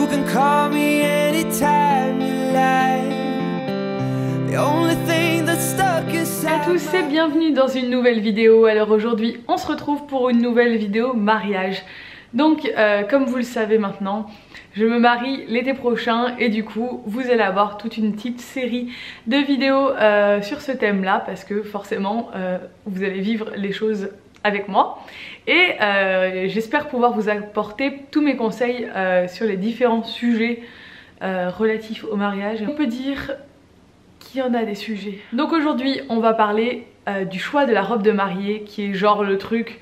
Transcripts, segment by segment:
can call me anytime you like. The only thing that's stuck is à tous et bienvenue dans une nouvelle vidéo. Alors aujourd'hui on se retrouve pour une nouvelle vidéo mariage. Donc comme vous le savez maintenant, je me marie l'été prochain et du coup vous allez avoir toute une petite série de vidéos sur ce thème là parce que forcément vous allez vivre les choses avec moi et j'espère pouvoir vous apporter tous mes conseils sur les différents sujets relatifs au mariage. On peut dire qu'il y en a des sujets. Donc aujourd'hui on va parler du choix de la robe de mariée qui est genre le truc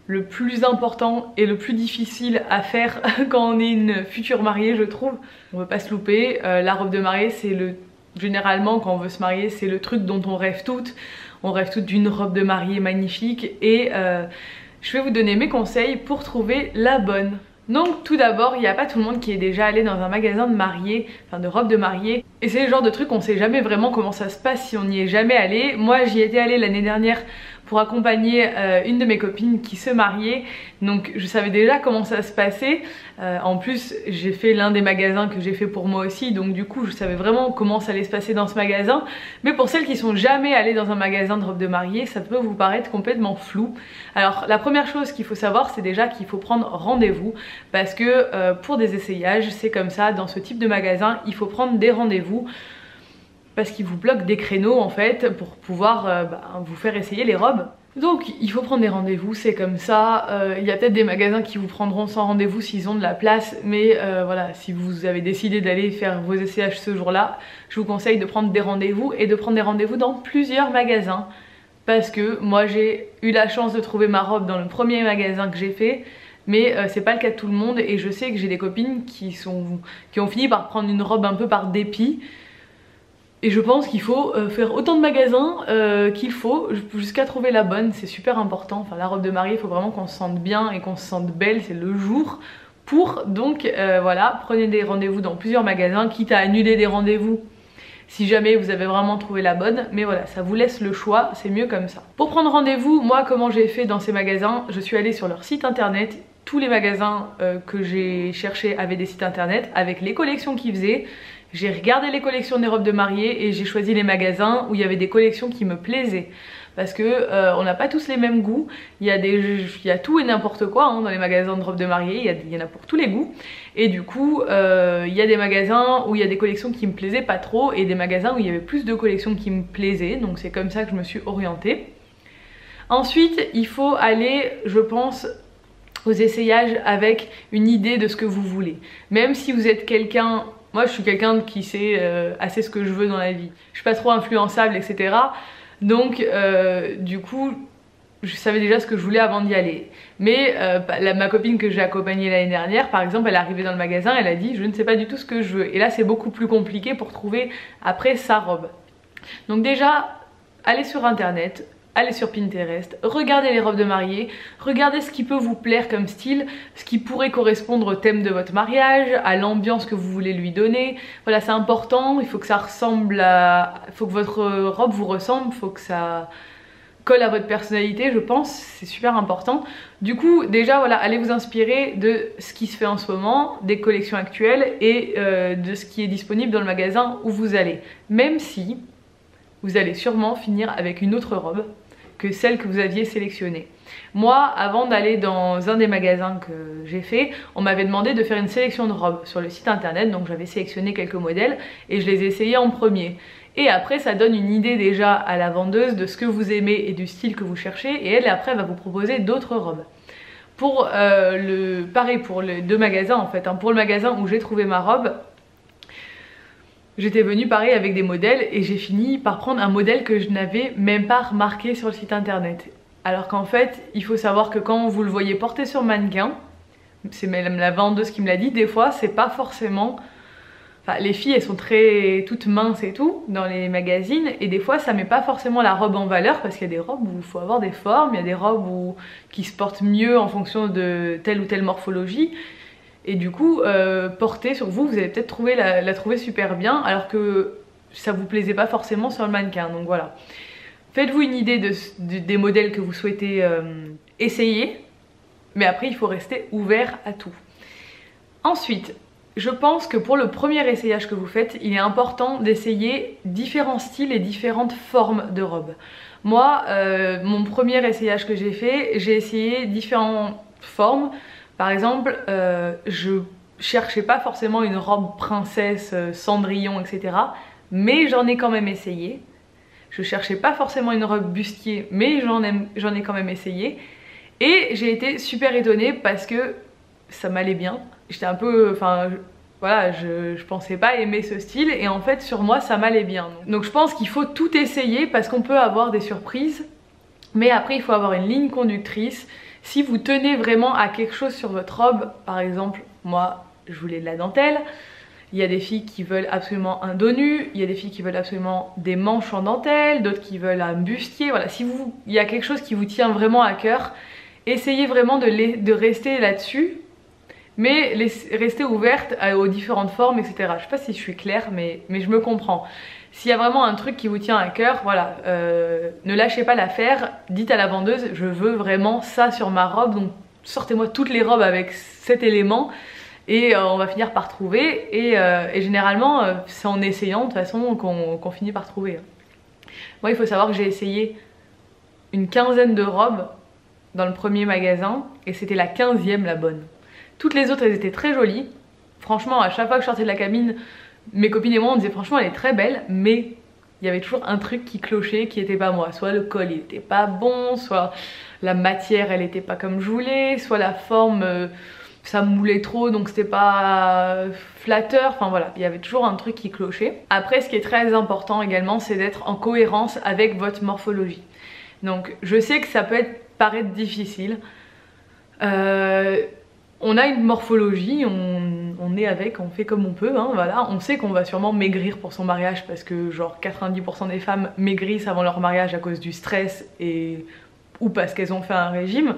le plus important et le plus difficile à faire quand on est une future mariée, je trouve. On veut pas se louper, la robe de mariée c'est généralement quand on veut se marier c'est le truc dont on rêve toutes. On rêve toutes d'une robe de mariée magnifique et je vais vous donner mes conseils pour trouver la bonne. Donc tout d'abord, il n'y a pas tout le monde qui est déjà allé dans un magasin de mariée, enfin de robe de mariée. Et c'est le genre de truc on sait jamais vraiment comment ça se passe si on n'y est jamais allé. Moi j'y étais allée l'année dernière pour accompagner une de mes copines qui se mariait. Donc je savais déjà comment ça se passait. En plus j'ai fait l'un des magasins que j'ai fait pour moi aussi. Donc du coup je savais vraiment comment ça allait se passer dans ce magasin. Mais pour celles qui sont jamais allées dans un magasin de robe de mariée, ça peut vous paraître complètement flou. Alors la première chose qu'il faut savoir c'est déjà qu'il faut prendre rendez-vous. Parce que pour des essayages c'est comme ça, dans ce type de magasin il faut prendre des rendez-vous. Parce qu'ils vous bloquent des créneaux en fait pour pouvoir vous faire essayer les robes. Donc il faut prendre des rendez-vous, c'est comme ça. Il y a peut-être des magasins qui vous prendront sans rendez-vous s'ils ont de la place. Mais voilà, si vous avez décidé d'aller faire vos essayages ce jour-là, je vous conseille de prendre des rendez-vous et de prendre des rendez-vous dans plusieurs magasins. Parce que moi j'ai eu la chance de trouver ma robe dans le premier magasin que j'ai fait. Mais c'est pas le cas de tout le monde et je sais que j'ai des copines qui ont fini par prendre une robe un peu par dépit. Et je pense qu'il faut faire autant de magasins qu'il faut jusqu'à trouver la bonne, c'est super important. Enfin la robe de mariée, il faut vraiment qu'on se sente bien et qu'on se sente belle, c'est le jour pour. Donc voilà, prenez des rendez-vous dans plusieurs magasins, quitte à annuler des rendez-vous si jamais vous avez vraiment trouvé la bonne. Mais voilà, ça vous laisse le choix, c'est mieux comme ça. Pour prendre rendez-vous, moi comment j'ai fait dans ces magasins, je suis allée sur leur site internet. Tous les magasins que j'ai cherchés avaient des sites internet avec les collections qu'ils faisaient. J'ai regardé les collections des robes de mariée et j'ai choisi les magasins où il y avait des collections qui me plaisaient. Parce que on n'a pas tous les mêmes goûts. Il y a tout et n'importe quoi dans les magasins de robes de mariée. Il y en a pour tous les goûts. Et du coup, il y a des magasins où il y a des collections qui me plaisaient pas trop et des magasins où il y avait plus de collections qui me plaisaient. Donc c'est comme ça que je me suis orientée. Ensuite, il faut aller, je pense, aux essayages avec une idée de ce que vous voulez. Même si vous êtes quelqu'un... Moi je suis quelqu'un qui sait assez ce que je veux dans la vie. Je suis pas trop influençable etc. Donc du coup je savais déjà ce que je voulais avant d'y aller. Mais ma copine que j'ai accompagnée l'année dernière par exemple, elle est arrivée dans le magasin, elle a dit je ne sais pas du tout ce que je veux. Et là c'est beaucoup plus compliqué pour trouver après sa robe. Donc déjà allez sur internet, allez sur Pinterest, regardez les robes de mariée, regardez ce qui peut vous plaire comme style, ce qui pourrait correspondre au thème de votre mariage, à l'ambiance que vous voulez lui donner. Voilà, c'est important, il faut que ça ressemble à... Il faut que votre robe vous ressemble, il faut que ça colle à votre personnalité, je pense, c'est super important. Du coup, déjà, voilà, allez vous inspirer de ce qui se fait en ce moment, des collections actuelles et de ce qui est disponible dans le magasin où vous allez. Même si vous allez sûrement finir avec une autre robe que celle que vous aviez sélectionnée. Moi, avant d'aller dans un des magasins que j'ai fait, on m'avait demandé de faire une sélection de robes sur le site internet, donc j'avais sélectionné quelques modèles et je les ai essayés en premier. Et après ça donne une idée déjà à la vendeuse de ce que vous aimez et du style que vous cherchez et elle après va vous proposer d'autres robes. Pour pareil pour les deux magasins en fait, pour le magasin où j'ai trouvé ma robe, j'étais venue pareil avec des modèles et j'ai fini par prendre un modèle que je n'avais même pas remarqué sur le site internet. Alors qu'en fait, il faut savoir que quand vous le voyez porter sur mannequin, c'est même la vendeuse qui me l'a dit, des fois c'est pas forcément... Enfin, les filles elles sont toutes minces et tout dans les magazines et des fois ça met pas forcément la robe en valeur parce qu'il y a des robes où il faut avoir des formes, il y a des robes qui se portent mieux en fonction de telle ou telle morphologie. Et du coup, porter sur vous, vous allez peut-être la trouver super bien alors que ça vous plaisait pas forcément sur le mannequin. Donc voilà. Faites-vous une idée des modèles que vous souhaitez essayer. Mais après, il faut rester ouvert à tout. Ensuite, je pense que pour le premier essayage que vous faites, il est important d'essayer différents styles et différentes formes de robes. Moi, mon premier essayage que j'ai fait, j'ai essayé différentes formes. Par exemple, je cherchais pas forcément une robe princesse, Cendrillon, etc. Mais j'en ai quand même essayé. Je cherchais pas forcément une robe bustier, mais j'en ai quand même essayé. Et j'ai été super étonnée parce que ça m'allait bien. J'étais un peu... Enfin, voilà, je pensais pas aimer ce style et en fait sur moi ça m'allait bien. Donc je pense qu'il faut tout essayer parce qu'on peut avoir des surprises. Mais après il faut avoir une ligne conductrice. Si vous tenez vraiment à quelque chose sur votre robe, par exemple, moi je voulais de la dentelle. Il y a des filles qui veulent absolument un dos nu, il y a des filles qui veulent absolument des manches en dentelle, d'autres qui veulent un bustier. Voilà, si il y a quelque chose qui vous tient vraiment à cœur, essayez vraiment de rester là-dessus, mais rester ouverte aux différentes formes, etc. Je sais pas si je suis claire, mais je me comprends. S'il y a vraiment un truc qui vous tient à cœur, voilà, ne lâchez pas l'affaire, dites à la vendeuse, je veux vraiment ça sur ma robe, donc sortez-moi toutes les robes avec cet élément. Et on va finir par trouver et généralement c'est en essayant de toute façon qu'on finit par trouver. Moi il faut savoir que j'ai essayé une quinzaine de robes dans le premier magasin et c'était la 15e la bonne. Toutes les autres elles étaient très jolies. Franchement à chaque fois que je sortais de la cabine, mes copines et moi on disait franchement elle est très belle, mais il y avait toujours un truc qui clochait qui était pas moi. Soit le col il était pas bon, soit la matière elle était pas comme je voulais, soit la forme... ça moulait trop donc c'était pas flatteur, enfin voilà, il y avait toujours un truc qui clochait. Après ce qui est très important également c'est d'être en cohérence avec votre morphologie. Donc je sais que ça peut paraître difficile, on a une morphologie, on est avec, on fait comme on peut, hein, voilà. On sait qu'on va sûrement maigrir pour son mariage parce que genre 90% des femmes maigrissent avant leur mariage à cause du stress ou parce qu'elles ont fait un régime.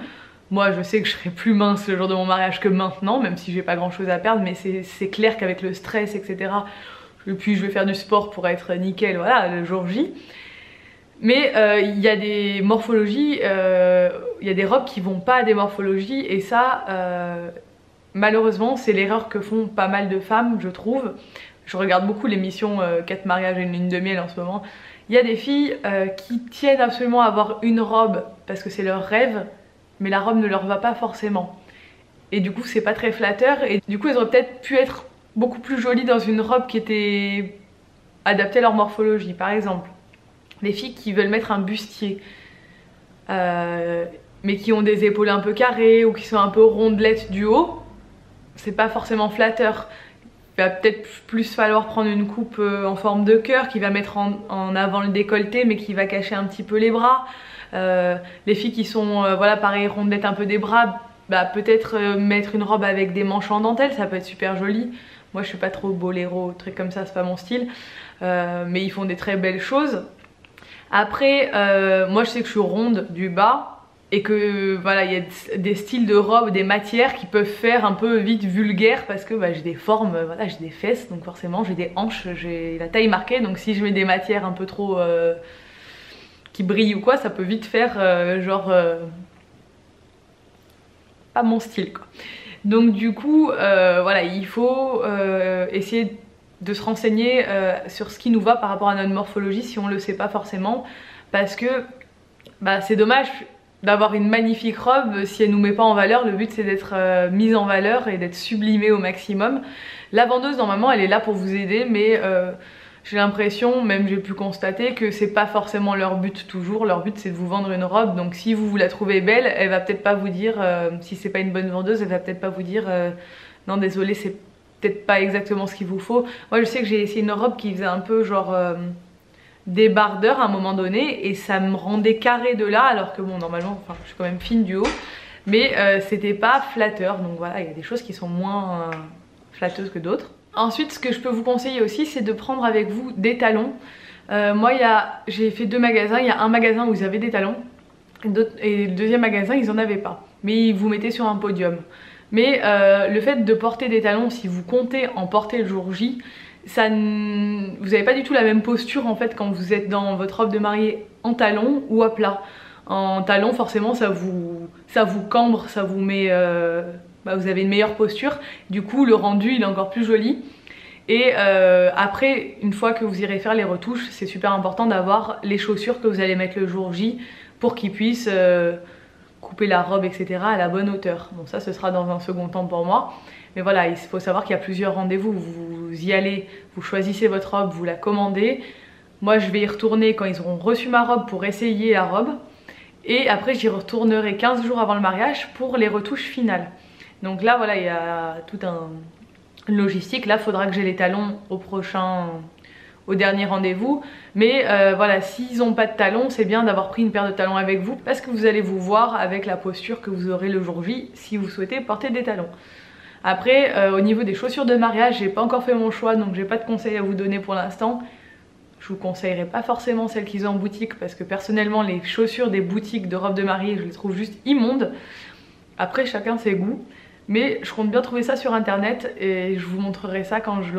Moi je sais que je serai plus mince le jour de mon mariage que maintenant, même si j'ai pas grand chose à perdre, mais c'est clair qu'avec le stress etc. Et puis je vais faire du sport pour être nickel, voilà, le jour J. Mais il y a des morphologies, il y a des robes qui vont pas à des morphologies et ça malheureusement c'est l'erreur que font pas mal de femmes je trouve. Je regarde beaucoup l'émission 4 mariages et une lune de miel en ce moment. Il y a des filles qui tiennent absolument à avoir une robe parce que c'est leur rêve, mais la robe ne leur va pas forcément. Et du coup c'est pas très flatteur et du coup elles auraient peut-être pu être beaucoup plus jolies dans une robe qui était adaptée à leur morphologie. Par exemple, les filles qui veulent mettre un bustier mais qui ont des épaules un peu carrées ou qui sont un peu rondelettes du haut, c'est pas forcément flatteur. Il va peut-être plus falloir prendre une coupe en forme de cœur qui va mettre en avant le décolleté mais qui va cacher un petit peu les bras. Les filles qui sont voilà pareil rondelettes un peu des bras, bah peut-être mettre une robe avec des manches en dentelle, ça peut être super joli. Moi je suis pas trop boléro, truc comme ça, c'est pas mon style, mais ils font des très belles choses. Après moi je sais que je suis ronde du bas et que voilà il y a des styles de robes, des matières qui peuvent faire un peu vite vulgaire parce que bah, j'ai des formes, voilà, j'ai des fesses donc forcément j'ai des hanches, j'ai la taille marquée, donc si je mets des matières un peu trop qui brillent ou quoi, ça peut vite faire genre pas mon style quoi. Donc du coup voilà, il faut essayer de se renseigner sur ce qui nous va par rapport à notre morphologie si on le sait pas forcément, parce que bah, c'est dommage d'avoir une magnifique robe si elle nous met pas en valeur. Le but c'est d'être mise en valeur et d'être sublimée au maximum. La vendeuse normalement elle est là pour vous aider, mais j'ai l'impression, même j'ai pu constater que c'est pas forcément leur but toujours. Leur but c'est de vous vendre une robe, donc si vous la trouvez belle, elle va peut-être pas vous dire, si c'est pas une bonne vendeuse, elle va peut-être pas vous dire non désolé c'est peut-être pas exactement ce qu'il vous faut. Moi je sais que j'ai essayé une robe qui faisait un peu genre débardeur à un moment donné et ça me rendait carré de là, alors que bon normalement enfin, je suis quand même fine du haut, mais c'était pas flatteur, donc voilà il y a des choses qui sont moins flatteuses que d'autres. Ensuite ce que je peux vous conseiller aussi c'est de prendre avec vous des talons. Moi j'ai fait 2 magasins, il y a un magasin où ils avaient des talons et le deuxième magasin ils en avaient pas, mais ils vous mettaient sur un podium. Mais le fait de porter des talons, si vous comptez en porter le jour J, vous n'avez pas du tout la même posture en fait quand vous êtes dans votre robe de mariée en talons ou à plat. En talons forcément ça vous cambre, ça vous met vous avez une meilleure posture, du coup le rendu il est encore plus joli. Et après, une fois que vous irez faire les retouches, c'est super important d'avoir les chaussures que vous allez mettre le jour J pour qu'ils puissent couper la robe, etc. à la bonne hauteur. Bon, ça ce sera dans un second temps pour moi. Mais voilà, il faut savoir qu'il y a plusieurs rendez-vous. Vous y allez, vous choisissez votre robe, vous la commandez. Moi je vais y retourner quand ils auront reçu ma robe pour essayer la robe. Et après j'y retournerai 15 jours avant le mariage pour les retouches finales. Donc là voilà, il y a tout un logistique. Là il faudra que j'ai les talons au dernier rendez-vous. Mais voilà, s'ils n'ont pas de talons, c'est bien d'avoir pris une paire de talons avec vous parce que vous allez vous voir avec la posture que vous aurez le jour J si vous souhaitez porter des talons. Après au niveau des chaussures de mariage, j'ai pas encore fait mon choix, donc j'ai pas de conseils à vous donner pour l'instant. Je vous conseillerais pas forcément celles qu'ils ont en boutique parce que personnellement les chaussures des boutiques de robes de mariée je les trouve juste immondes. Après chacun ses goûts, mais je compte bien trouver ça sur internet et je vous montrerai ça quand je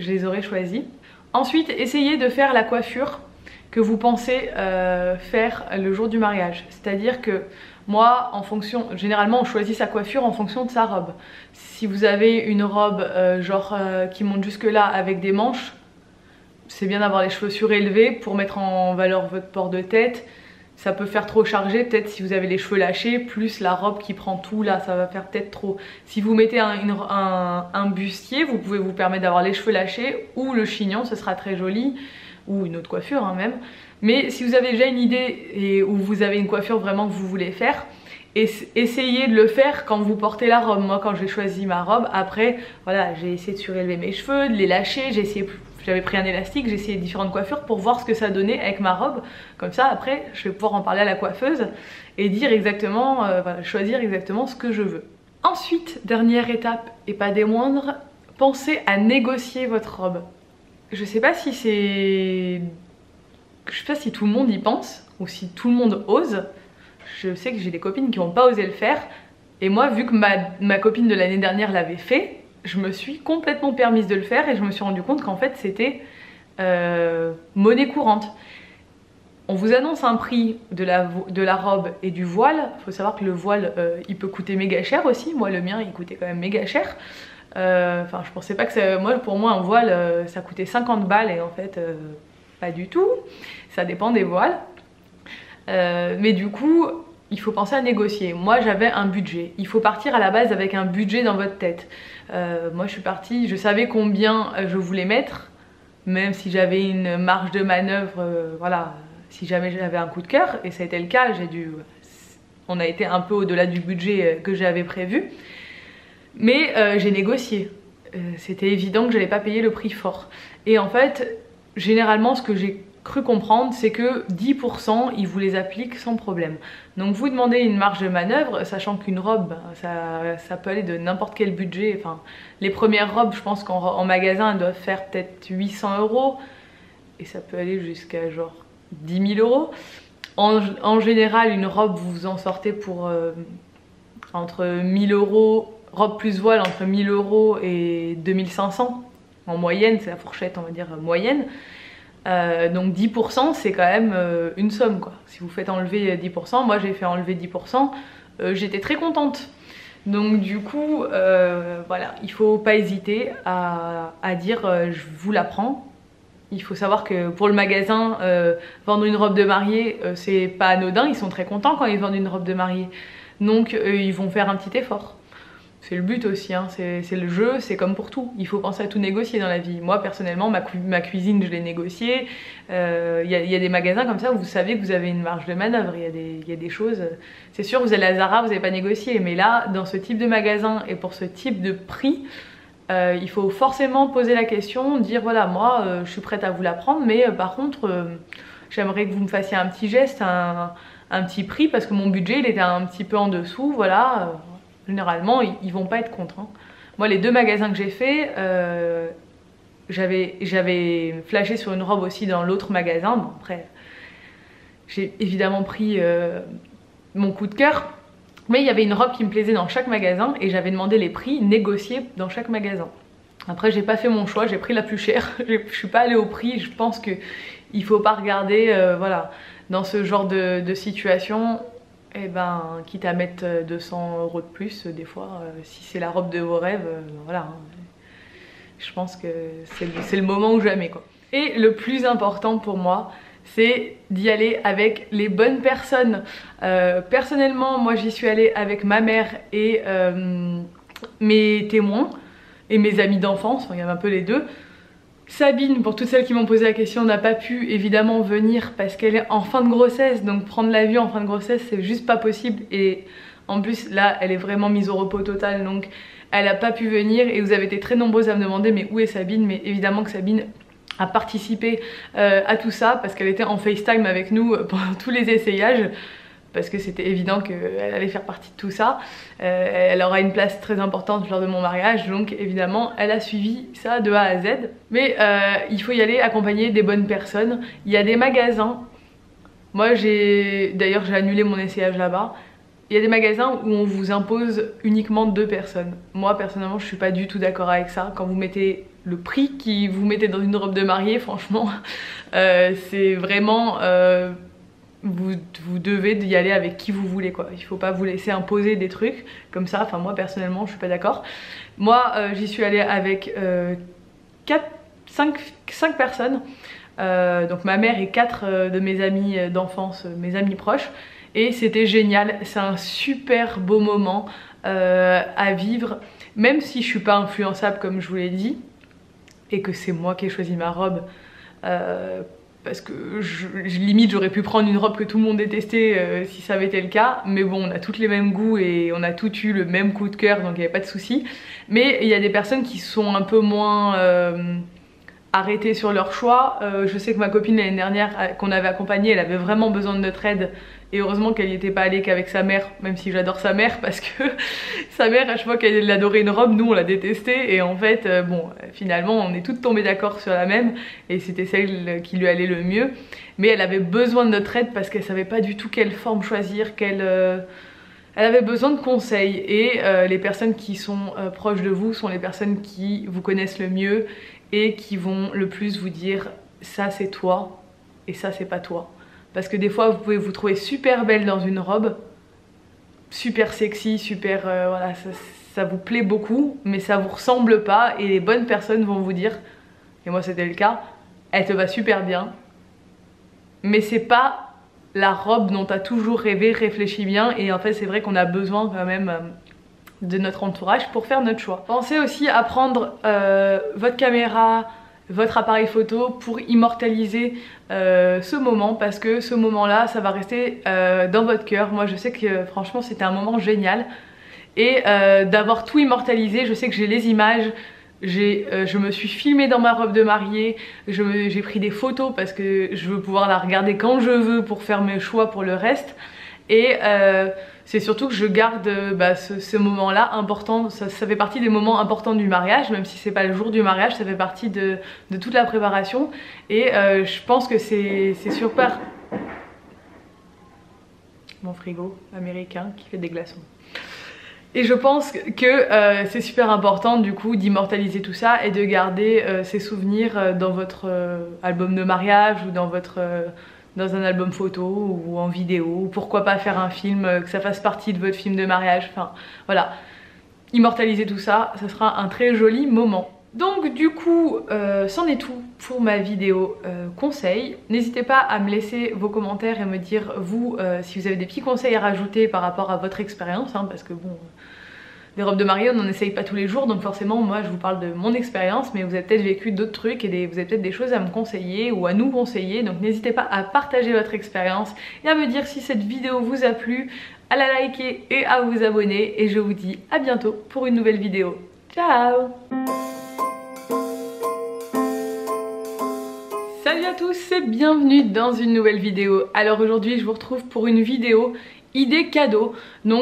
les aurai choisis. Ensuite essayez de faire la coiffure que vous pensez faire le jour du mariage. C'est à dire que moi généralement on choisit sa coiffure en fonction de sa robe. Si vous avez une robe qui monte jusque là avec des manches, c'est bien d'avoir les cheveux surélevés pour mettre en valeur votre port de tête. Ça peut faire trop chargé, peut-être si vous avez les cheveux lâchés, plus la robe qui prend tout, là ça va faire peut-être trop. Si vous mettez un bustier, vous pouvez vous permettre d'avoir les cheveux lâchés ou le chignon, ce sera très joli, ou une autre coiffure même. Mais si vous avez déjà une idée ou vous avez une coiffure vraiment que vous voulez faire, essayez de le faire quand vous portez la robe. Moi quand j'ai choisi ma robe, après voilà, j'ai essayé de surélever mes cheveux, de les lâcher, j'avais pris un élastique, j'ai essayé différentes coiffures pour voir ce que ça donnait avec ma robe. Comme ça après je vais pouvoir en parler à la coiffeuse et dire exactement, voilà, choisir exactement ce que je veux. Ensuite, dernière étape et pas des moindres, pensez à négocier votre robe. Je sais pas si tout le monde y pense ou si tout le monde ose. Je sais que j'ai des copines qui n'ont pas osé le faire. Et moi, vu que ma copine de l'année dernière l'avait fait, je me suis complètement permise de le faire et je me suis rendu compte qu'en fait c'était monnaie courante. On vous annonce un prix de la robe et du voile. Il faut savoir que le voile il peut coûter méga cher aussi. Moi le mien il coûtait quand même méga cher. Enfin je pensais pas que pour moi un voile ça coûtait 50 balles et en fait pas du tout. Ça dépend des voiles. Mais du coup il faut penser à négocier. Moi j'avais un budget. Il faut partir à la base avec un budget dans votre tête. Moi je suis partie, je savais combien je voulais mettre, même si j'avais une marge de manœuvre, voilà, si jamais j'avais un coup de cœur, et ça a été le cas, on a été un peu au-delà du budget que j'avais prévu. Mais j'ai négocié. C'était évident que j'allais pas payer le prix fort. Et en fait, généralement ce que j'ai cru comprendre, c'est que 10% ils vous les appliquent sans problème. Donc vous demandez une marge de manœuvre, sachant qu'une robe ça peut aller de n'importe quel budget. Enfin, les premières robes je pense qu'en magasin elles doivent faire peut-être 800 € et ça peut aller jusqu'à genre 10 000 €. En général une robe vous en sortez pour entre 1000 €, robe plus voile entre 1000 € et 2500 en moyenne, c'est la fourchette on va dire moyenne. Donc 10% c'est quand même une somme quoi. Si vous faites enlever 10%, moi j'ai fait enlever 10%, j'étais très contente. Donc du coup voilà, il faut pas hésiter à dire je vous la prends. Il faut savoir que pour le magasin, vendre une robe de mariée c'est pas anodin, ils sont très contents quand ils vendent une robe de mariée. Donc ils vont faire un petit effort. C'est le but aussi, hein. C'est le jeu, c'est comme pour tout. Il faut penser à tout négocier dans la vie. Moi personnellement, ma cuisine je l'ai négociée. Y a des magasins comme ça où vous savez que vous avez une marge de manœuvre. Il y a des choses, c'est sûr vous allez à Zara, vous n'avez pas négocié. Mais là, dans ce type de magasin et pour ce type de prix, il faut forcément poser la question, dire voilà moi je suis prête à vous la prendre. Mais par contre j'aimerais que vous me fassiez un petit geste, un petit prix. Parce que mon budget il était un petit peu en dessous, voilà. Généralement ils vont pas être contre hein. Moi les deux magasins que j'ai fait, j'avais flashé sur une robe aussi dans l'autre magasin. Bon après j'ai évidemment pris mon coup de cœur, mais il y avait une robe qui me plaisait dans chaque magasin et j'avais demandé les prix négociés dans chaque magasin. Après j'ai pas fait mon choix, j'ai pris la plus chère. Je suis pas allée au prix. Je pense que il faut pas regarder voilà, dans ce genre de situation. et ben quitte à mettre 200 € de plus des fois, si c'est la robe de vos rêves, voilà, hein. Je pense que c'est le moment ou jamais quoi. Et le plus important pour moi, c'est d'y aller avec les bonnes personnes. Personnellement, moi j'y suis allée avec ma mère et mes témoins et mes amis d'enfance, enfin, il y avait un peu les deux. Sabine, pour toutes celles qui m'ont posé la question, n'a pas pu évidemment venir parce qu'elle est en fin de grossesse, donc prendre l'avion en fin de grossesse c'est juste pas possible, et en plus là elle est vraiment mise au repos total, donc elle n'a pas pu venir. Et vous avez été très nombreuses à me demander mais où est Sabine, mais évidemment que Sabine a participé à tout ça parce qu'elle était en FaceTime avec nous pendant tous les essayages, parce que c'était évident qu'elle allait faire partie de tout ça. Elle aura une place très importante lors de mon mariage, donc évidemment elle a suivi ça de A à Z. Mais il faut y aller accompagné des bonnes personnes. Il y a des magasins, moi d'ailleurs j'ai annulé mon essayage là-bas. Il y a des magasins où on vous impose uniquement 2 personnes. Moi personnellement je suis pas du tout d'accord avec ça. Quand vous mettez le prix qui vous mettez dans une robe de mariée, franchement c'est vraiment... Vous devez y aller avec qui vous voulez quoi. Il faut pas vous laisser imposer des trucs comme ça. Enfin moi personnellement je suis pas d'accord. Moi j'y suis allée avec 5 personnes. Donc ma mère et 4 de mes amis d'enfance, mes amis proches. Et c'était génial. C'est un super beau moment à vivre. Même si je suis pas influençable comme je vous l'ai dit. Et que c'est moi qui ai choisi ma robe. Parce que limite j'aurais pu prendre une robe que tout le monde détestait si ça avait été le cas, mais bon on a toutes les mêmes goûts et on a toutes eu le même coup de cœur, donc il n'y avait pas de souci. Mais il y a des personnes qui sont un peu moins arrêtées sur leur choix. Je sais que ma copine l'année dernière qu'on avait accompagnée, elle avait vraiment besoin de notre aide. Et heureusement qu'elle n'y était pas allée qu'avec sa mère, même si j'adore sa mère, parce que sa mère, à chaque fois qu'elle adorait une robe, nous on la détestait. Et en fait, bon, finalement on est toutes tombées d'accord sur la même, et c'était celle qui lui allait le mieux. Mais elle avait besoin de notre aide parce qu'elle savait pas du tout quelle forme choisir, elle avait besoin de conseils. Et les personnes qui sont proches de vous sont les personnes qui vous connaissent le mieux et qui vont le plus vous dire ça c'est toi et ça c'est pas toi. Parce que des fois vous pouvez vous trouver super belle dans une robe, super sexy, super voilà, ça vous plaît beaucoup, mais ça vous ressemble pas, et les bonnes personnes vont vous dire, et moi c'était le cas, elle te va super bien, mais c'est pas la robe dont tu as toujours rêvé, réfléchi bien. Et en fait c'est vrai qu'on a besoin quand même de notre entourage pour faire notre choix. Pensez aussi à prendre votre caméra, votre appareil photo pour immortaliser ce moment, parce que ce moment là ça va rester dans votre cœur. Moi je sais que franchement c'était un moment génial, et d'avoir tout immortalisé, je sais que j'ai les images, je me suis filmée dans ma robe de mariée, j'ai pris des photos parce que je veux pouvoir la regarder quand je veux pour faire mes choix pour le reste. Et c'est surtout que je garde ce moment là important, ça fait partie des moments importants du mariage, même si c'est pas le jour du mariage, ça fait partie de toute la préparation. Et je pense que c'est super. Mon frigo américain qui fait des glaçons. Et je pense que c'est super important du coup d'immortaliser tout ça et de garder ces souvenirs dans votre album de mariage, ou dans un album photo, ou en vidéo, ou pourquoi pas faire un film, que ça fasse partie de votre film de mariage. Enfin voilà, immortaliser tout ça, ça sera un très joli moment. Donc du coup c'en est tout pour ma vidéo conseil. N'hésitez pas à me laisser vos commentaires et me dire vous si vous avez des petits conseils à rajouter par rapport à votre expérience, hein, parce que bon, des robes de mariée on n'en essaye pas tous les jours, donc forcément moi je vous parle de mon expérience, mais vous avez peut-être vécu d'autres trucs et vous avez peut-être des choses à me conseiller ou à nous conseiller, donc n'hésitez pas à partager votre expérience et à me dire si cette vidéo vous a plu, à la liker et à vous abonner, et je vous dis à bientôt pour une nouvelle vidéo. Ciao! Salut à tous et bienvenue dans une nouvelle vidéo. Alors aujourd'hui je vous retrouve pour une vidéo idée cadeau. Donc